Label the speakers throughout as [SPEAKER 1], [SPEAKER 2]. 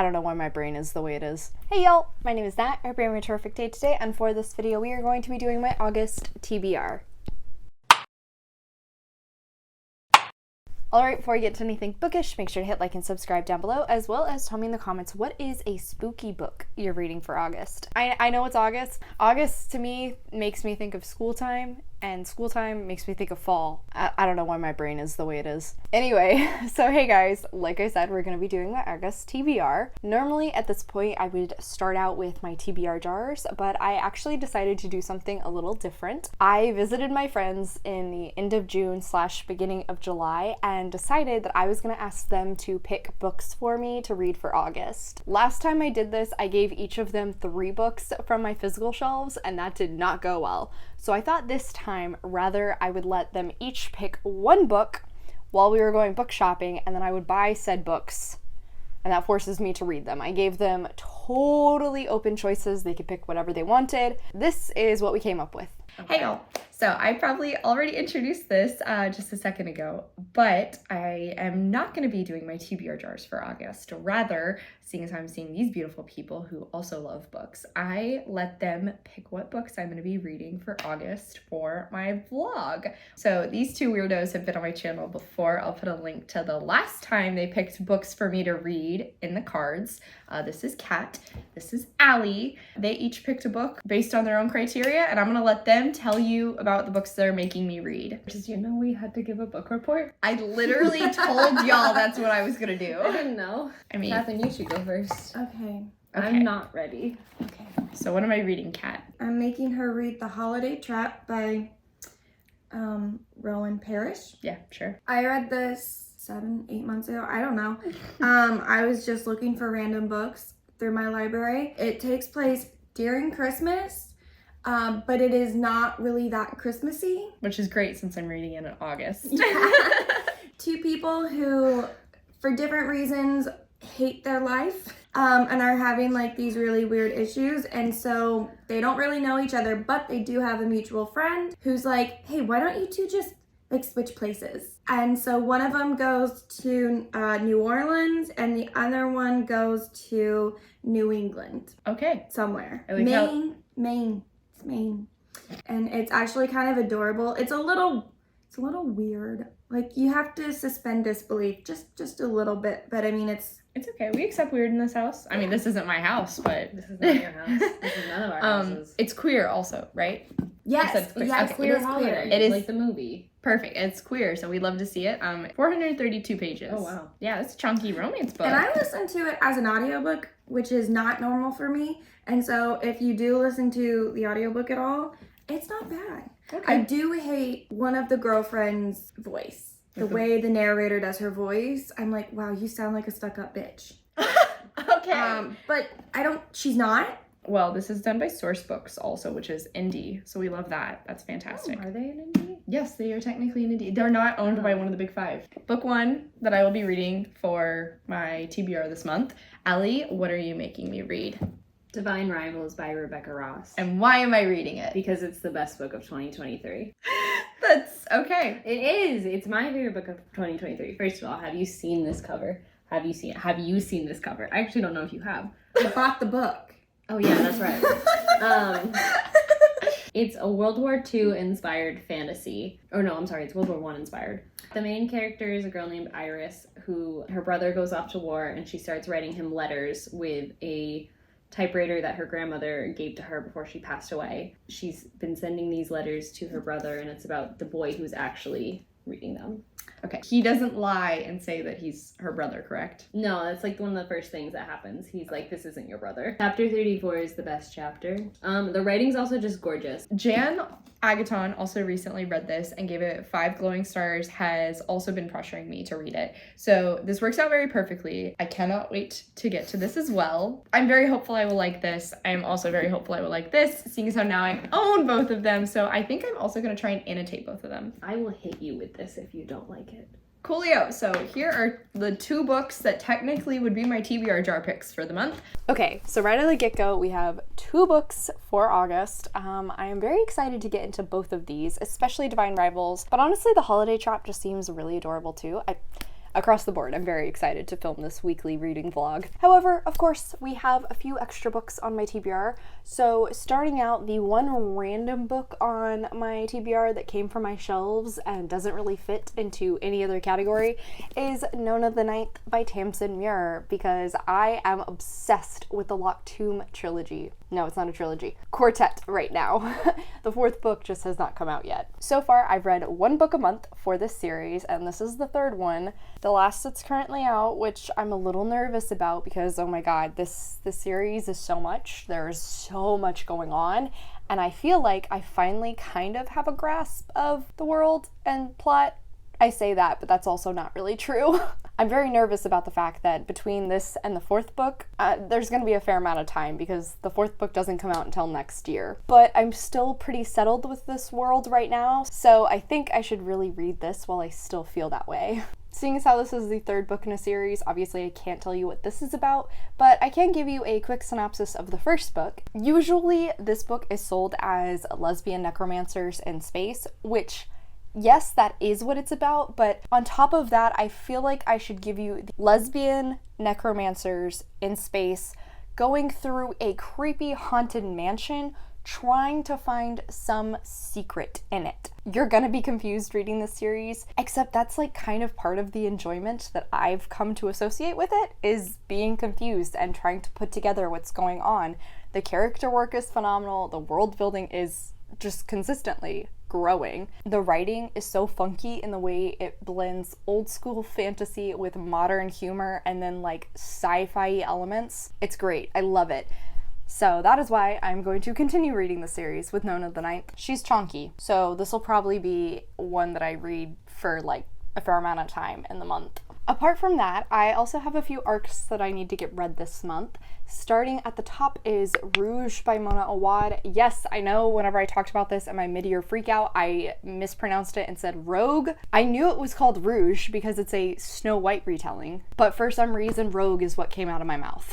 [SPEAKER 1] don't know why my brain is the way it is. Hey y'all, my name is Nat. I hope you're having a terrific day today, and for this video we are going to be doing my August TBR. Alright, before we get to anything bookish, make sure to hit like and subscribe down below, as well as tell me in the comments what is a spooky book you're reading for August. I know it's August. August to me makes me think of school time, and school time makes me think of fall. I don't know why my brain is the way it is. Anyway, so hey guys, like I said, we're going to be doing my August TBR. Normally at this point I would start out with my TBR jars, but I actually decided to do something a little different. I visited my friends in the end of June / beginning of July and decided that I was going to ask them to pick books for me to read for August. Last time I did this, I gave each of them 3 books from my physical shelves, and that did not go well. So I thought this time, rather, I would let them each pick 1 book while we were going book shopping, and then I would buy said books, and that forces me to read them. I gave them totally open choices. They could pick whatever they wanted. This is what we came up with. Okay. Hey y'all. So I probably already introduced this just a second ago, but I am not going to be doing my TBR jars for August. Rather, seeing as I'm seeing these beautiful people who also love books, I let them pick what books I'm going to be reading for August for my vlog. So these 2 weirdos have been on my channel before. I'll put a link to the last time they picked books for me to read in the cards. This is Kat. This is Allie. They each picked a book based on their own criteria, and I'm going to let them tell you about the books they're making me read.
[SPEAKER 2] Did you know we had to give a book report?
[SPEAKER 1] I literally told y'all that's what I was gonna do.
[SPEAKER 2] I didn't know.
[SPEAKER 1] I mean,
[SPEAKER 2] Catherine, you should go first.
[SPEAKER 3] Okay.
[SPEAKER 2] I'm not ready.
[SPEAKER 3] Okay.
[SPEAKER 1] So what am I reading, Kat?
[SPEAKER 3] I'm making her read The Holiday Trap by Rowan Parrish.
[SPEAKER 1] Yeah, sure.
[SPEAKER 3] I read this 7-8 months ago. I don't know. I was just looking for random books through my library. It takes place during Christmas. But it is not really that Christmassy.
[SPEAKER 1] Which is great since I'm reading it in August.
[SPEAKER 3] Yeah. 2 people who, for different reasons, hate their life and are having like these really weird issues. And so they don't really know each other, but they do have a mutual friend who's like, hey, why don't you 2 just like switch places? And so one of them goes to New Orleans and the other one goes to New England.
[SPEAKER 1] Okay.
[SPEAKER 3] Somewhere.
[SPEAKER 1] I like
[SPEAKER 3] Maine. And it's actually kind of adorable. It's a little weird. Like, you have to suspend disbelief just a little bit, but I mean it's
[SPEAKER 1] okay. We accept weird in this house. I mean, this isn't my house, but
[SPEAKER 2] This is not your house. This is none of our houses.
[SPEAKER 1] It's queer also, right?
[SPEAKER 3] yes,
[SPEAKER 1] queer.
[SPEAKER 3] yes,
[SPEAKER 1] Okay.
[SPEAKER 2] Queer
[SPEAKER 3] it is
[SPEAKER 2] holiday.
[SPEAKER 3] queer.
[SPEAKER 1] It is
[SPEAKER 2] like the movie.
[SPEAKER 1] Perfect. It's queer, so we'd love to see it. 432 pages.
[SPEAKER 2] Oh wow.
[SPEAKER 1] Yeah, it's a chunky romance book.
[SPEAKER 3] And I listened to it as an audiobook, which is not normal for me. And so if you do listen to the audiobook at all, it's not bad.
[SPEAKER 1] Okay.
[SPEAKER 3] I do hate one of the girlfriend's voice. The way the narrator does her voice, I'm like, wow, you sound like a stuck-up bitch.
[SPEAKER 1] Okay.
[SPEAKER 3] But she's not.
[SPEAKER 1] Well, this is done by Source Books also, which is indie, so we love that. That's fantastic.
[SPEAKER 2] Are they an indie?
[SPEAKER 1] Yes, they are technically an indie. They're not owned by one of the big 5. Book 1 that I will be reading for my TBR this month. Allie, what are you making me read?
[SPEAKER 2] Divine Rivals by Rebecca Ross.
[SPEAKER 1] And why am I reading it?
[SPEAKER 2] Because it's the best book of 2023.
[SPEAKER 1] That's okay.
[SPEAKER 2] It is. It's my favorite book of 2023. First of all, have you seen this cover? Have you seen this cover? I actually don't know if you have.
[SPEAKER 3] I bought the book.
[SPEAKER 2] Oh yeah, that's right. It's a World War II inspired fantasy. Oh no, I'm sorry, it's World War I inspired. The main character is a girl named Iris who, her brother goes off to war and she starts writing him letters with a typewriter that her grandmother gave to her before she passed away. She's been sending these letters to her brother, and it's about the boy who's actually reading them.
[SPEAKER 1] Okay. He doesn't lie and say that he's her brother, correct?
[SPEAKER 2] No, that's like one of the first things that happens. He's like, this isn't your brother. Chapter 34 is the best chapter. The writing's also just gorgeous.
[SPEAKER 1] Jan Agaton also recently read this and gave it 5 glowing stars, has also been pressuring me to read it. So this works out very perfectly. I cannot wait to get to this as well. I'm very hopeful I will like this. I'm also very hopeful I will like this, seeing as how now I own both of them. So I think I'm also going to try and annotate both of them.
[SPEAKER 2] I will hit you with this if you don't like it.
[SPEAKER 1] Coolio. So here are the 2 books that technically would be my TBR jar picks for the month. Okay, so right at the get-go, we have 2 books for August. I am very excited to get into both of these, especially Divine Rivals, but honestly, The Holiday Trap just seems really adorable too. across the board, I'm very excited to film this weekly reading vlog. However, of course, we have a few extra books on my TBR. So starting out, the one random book on my TBR that came from my shelves and doesn't really fit into any other category is Nona the Ninth by Tamsin Muir, because I am obsessed with the Locked Tomb trilogy. No, it's not a trilogy. Quartet right now. The fourth book just has not come out yet. So far, I've read one book a month for this series, and this is the third one. The last that's currently out, which I'm a little nervous about because, oh my god, this series is so much. There's so much going on, and I feel like I finally kind of have a grasp of the world and plot. I say that, but that's also not really true. I'm very nervous about the fact that between this and the fourth book, there's going to be a fair amount of time because the fourth book doesn't come out until next year. But I'm still pretty settled with this world right now, so I think I should really read this while I still feel that way. Seeing as how this is the third book in a series, obviously I can't tell you what this is about, but I can give you a quick synopsis of the first book. Usually, this book is sold as lesbian necromancers in space, which, yes, that is what it's about, but on top of that, I feel like I should give you the lesbian necromancers in space going through a creepy haunted mansion trying to find some secret in it. You're gonna be confused reading this series, except that's like kind of part of the enjoyment that I've come to associate with it, is being confused and trying to put together what's going on. The character work is phenomenal, the world building is just consistently growing. The writing is so funky in the way it blends old school fantasy with modern humor and then like sci-fi elements. It's great. I love it. So that is why I'm going to continue reading the series with Nona the Ninth. She's chonky, so this will probably be one that I read for like a fair amount of time in the month. Apart from that, I also have a few arcs that I need to get read this month. Starting at the top is Rouge by Mona Awad. Yes, I know whenever I talked about this in my mid-year freakout, I mispronounced it and said Rogue. I knew it was called Rouge because it's a Snow White retelling, but for some reason Rogue is what came out of my mouth.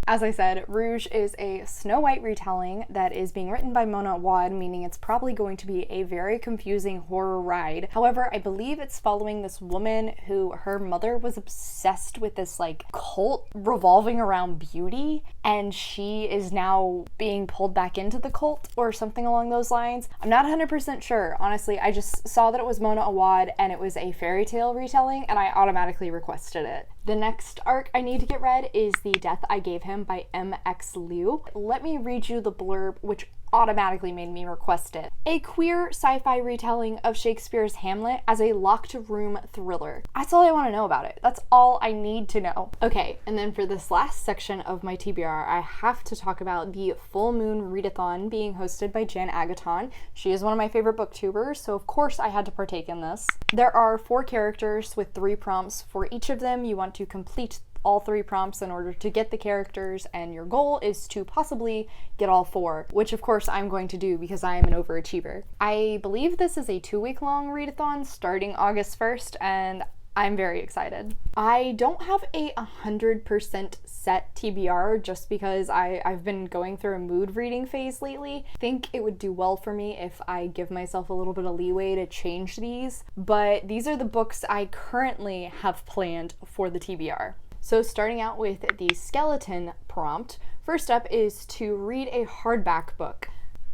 [SPEAKER 1] As I said, Rouge is a Snow White retelling that is being written by Mona Awad, meaning it's probably going to be a very confusing horror ride. However, I believe it's following this woman who her mother was obsessed with this like cult revolving around beauty, and she is now being pulled back into the cult or something along those lines. I'm not 100% sure. Honestly, I just saw that it was Mona Awad and it was a fairy tale retelling and I automatically requested it. The next arc I need to get read is The Death I Gave Him by M.X. Liu. Let me read you the blurb, which automatically made me request it. A queer sci-fi retelling of Shakespeare's Hamlet as a locked room thriller. That's all I want to know about it. That's all I need to know. Okay, and then for this last section of my TBR, I have to talk about the Full Moon Readathon being hosted by Jan Agaton. She is one of my favorite booktubers, so of course I had to partake in this. There are 4 characters with 3 prompts. For each of them, you want to complete all 3 prompts in order to get the characters, and your goal is to possibly get all 4, which of course I'm going to do because I am an overachiever. I believe this is a 2-week long readathon starting August 1st, and I'm very excited. I don't have a 100% set TBR just because I've been going through a mood reading phase lately. I think it would do well for me if I give myself a little bit of leeway to change these, but these are the books I currently have planned for the TBR. So starting out with the skeleton prompt, first up is to read a hardback book.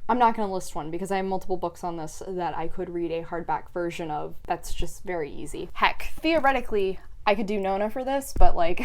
[SPEAKER 1] I'm not going to list one because I have multiple books on this that I could read a hardback version of. That's just very easy. Heck, theoretically, I could do Nona for this, but like,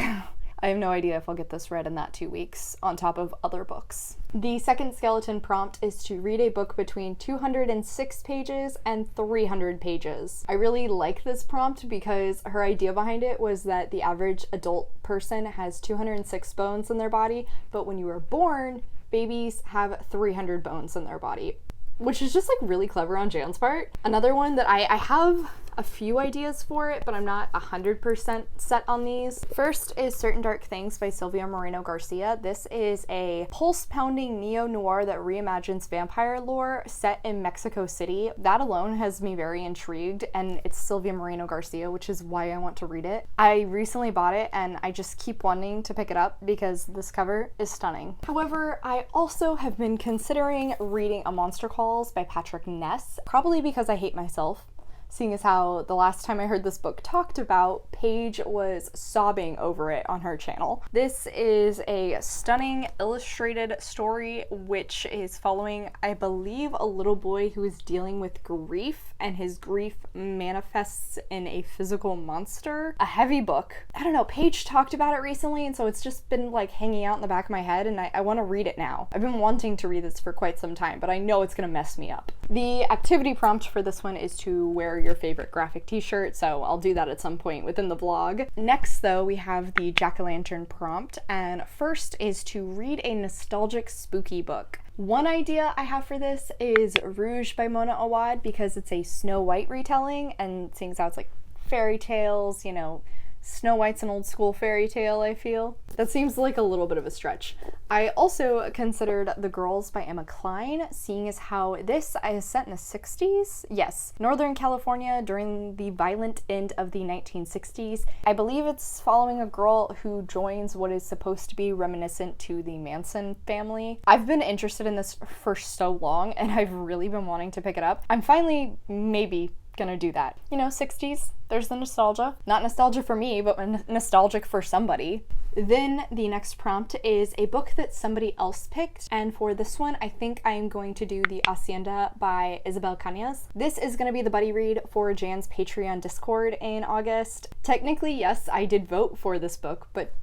[SPEAKER 1] I have no idea if I'll get this read in that 2 weeks on top of other books. The second skeleton prompt is to read a book between 206 pages and 300 pages. I really like this prompt because her idea behind it was that the average adult person has 206 bones in their body, but when you are born, babies have 300 bones in their body, which is just like really clever on Jan's part. Another one that I have a few ideas for it, but I'm not 100% set on these. First is Certain Dark Things by Silvia Moreno Garcia. This is a pulse-pounding neo-noir that reimagines vampire lore set in Mexico City. That alone has me very intrigued, and it's Silvia Moreno Garcia, which is why I want to read it. I recently bought it, and I just keep wanting to pick it up because this cover is stunning. However, I also have been considering reading A Monster Calls by Patrick Ness, probably because I hate myself. seeing as how the last time I heard this book talked about, Paige was sobbing over it on her channel. This is a stunning illustrated story which is following, I believe, a little boy who is dealing with grief, and his grief manifests in a physical monster. A heavy book. I don't know, Paige talked about it recently, and so it's just been like hanging out in the back of my head, and I want to read it now. I've been wanting to read this for quite some time, but I know it's gonna mess me up. The activity prompt for this one is to wear your favorite graphic t-shirt, so I'll do that at some point within the vlog. Next though, we have the jack-o'-lantern prompt, and first is to read a nostalgic spooky book. One idea I have for this is Rouge by Mona Awad, because it's a Snow White retelling, and seeing as how it's like fairy tales, you know, Snow White's an old school fairy tale, I feel. That seems like a little bit of a stretch. I also considered The Girls by Emma Cline, seeing as how this is set in the 60s? Yes, Northern California during the violent end of the 1960s. I believe it's following a girl who joins what is supposed to be reminiscent to the Manson family. I've been interested in this for so long, and I've really been wanting to pick it up. I'm finally maybe gonna do that. You know, 60s, there's the nostalgia. Not nostalgia for me, but nostalgic for somebody. Then the next prompt is a book that somebody else picked, and for this one I think I am going to do The Hacienda by Isabel Cañas. This is going to be the buddy read for Jan's Patreon Discord in August. Technically, yes, I did vote for this book, but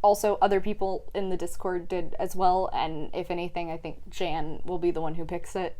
[SPEAKER 1] also other people in the Discord did as well, and if anything, I think Jan will be the one who picks it.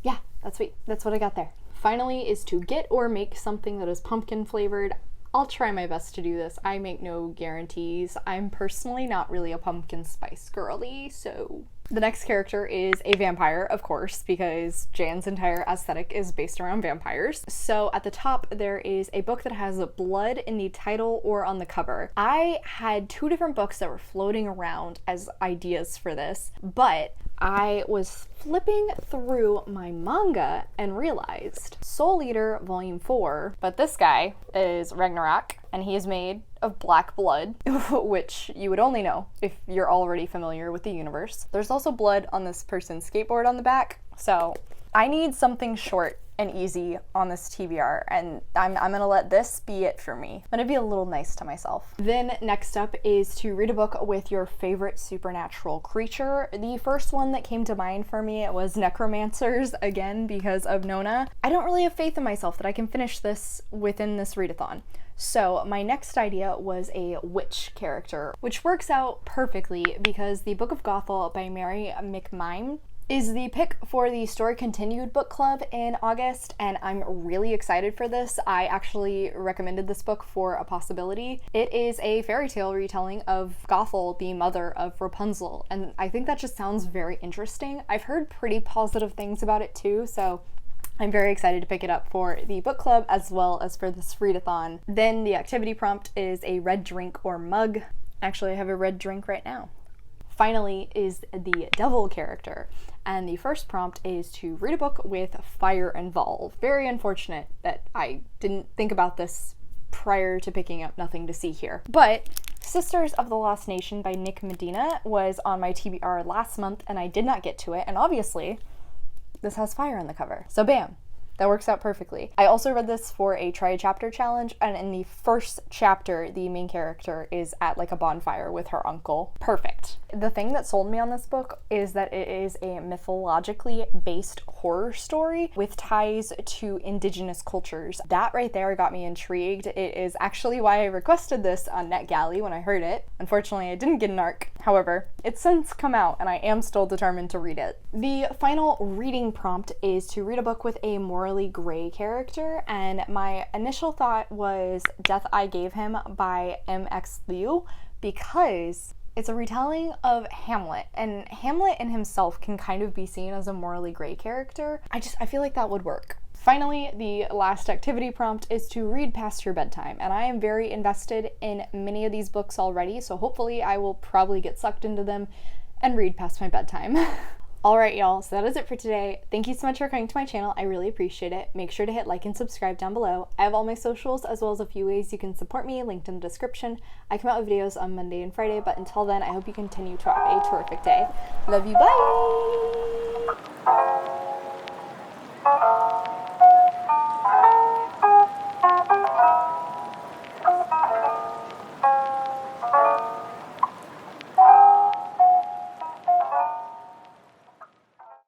[SPEAKER 1] Yeah, that's sweet. That's what I got there. Finally is to get or make something that is pumpkin flavored. I'll try my best to do this. I make no guarantees. I'm personally not really a pumpkin spice girly, so... The next character is a vampire, of course, because Jan's entire aesthetic is based around vampires. So at the top, there is a book that has blood in the title or on the cover. I had two different books that were floating around as ideas for this, but I was flipping through my manga and realized Soul Eater Volume 4, but this guy is Ragnarok, and he is made of black blood, which you would only know if you're already familiar with the universe. There's also blood on this person's skateboard on the back, so I need something short and easy on this TBR, and I'm gonna let this be it for me. I'm gonna be a little nice to myself. Then next up is to read a book with your favorite supernatural creature. The first one that came to mind for me was Necromancers, again because of Nona. I don't really have faith in myself that I can finish this within this readathon. So my next idea was a witch character, which works out perfectly because the Book of Gothel by Mary McMime is the pick for the Story Continued book club in August, and I'm really excited for this. I actually recommended this book for a possibility. It is a fairy tale retelling of Gothel, the mother of Rapunzel, and I think that just sounds very interesting. I've heard pretty positive things about it too, so I'm very excited to pick it up for the book club as well as for this readathon. Then the activity prompt is a red drink or mug. Actually, I have a red drink right now. Finally is the devil character, and the first prompt is to read a book with fire involved. Very unfortunate that I didn't think about this prior to picking up Nothing to See Here. But Sisters of the Lost Nation by Nick Medina was on my TBR last month and I did not get to it, and obviously this has fire on the cover. So bam, that works out perfectly. I also read this for a try a chapter challenge, and in the first chapter, the main character is at like a bonfire with her uncle. Perfect. The thing that sold me on this book is that it is a mythologically based horror story with ties to indigenous cultures. That right there got me intrigued. It is actually why I requested this on NetGalley when I heard it. Unfortunately, I didn't get an ARC. However, it's since come out and I am still determined to read it. The final reading prompt is to read a book with a morally gray character, and my initial thought was Death I Gave Him by M.X. Liu, because it's a retelling of Hamlet, and Hamlet in himself can kind of be seen as a morally gray character. I feel like that would work. Finally, the last activity prompt is to read past your bedtime, and I am very invested in many of these books already, so hopefully I will probably get sucked into them and read past my bedtime. Alright y'all, so that is it for today. Thank you so much for coming to my channel, I really appreciate it. Make sure to hit like and subscribe down below. I have all my socials as well as a few ways you can support me linked in the description. I come out with videos on Monday and Friday, but until then I hope you continue to have a terrific day. Love you, bye!